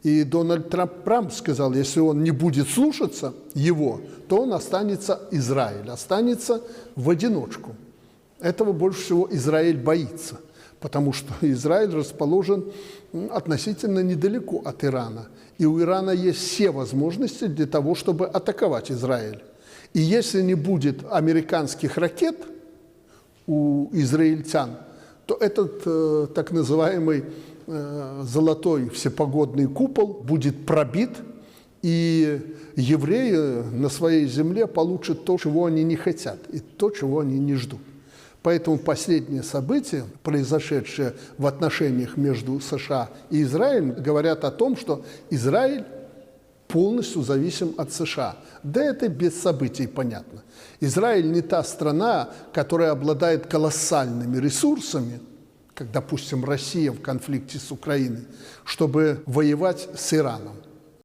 И Дональд Трамп сказал, если он не будет слушаться его, то он останется, Израиль останется в одиночку. Этого больше всего Израиль боится, потому что Израиль расположен относительно недалеко от Ирана. И у Ирана есть все возможности для того, чтобы атаковать Израиль. И если не будет американских ракет у израильтян, то этот так называемый золотой всепогодный купол будет пробит, и евреи на своей земле получат то, чего они не хотят, и то, чего они не ждут. Поэтому последние события, произошедшие в отношениях между США и Израилем, говорят о том, что Израиль полностью зависим от США. Да это без событий понятно. Израиль не та страна, которая обладает колоссальными ресурсами, как, допустим, Россия в конфликте с Украиной, чтобы воевать с Ираном.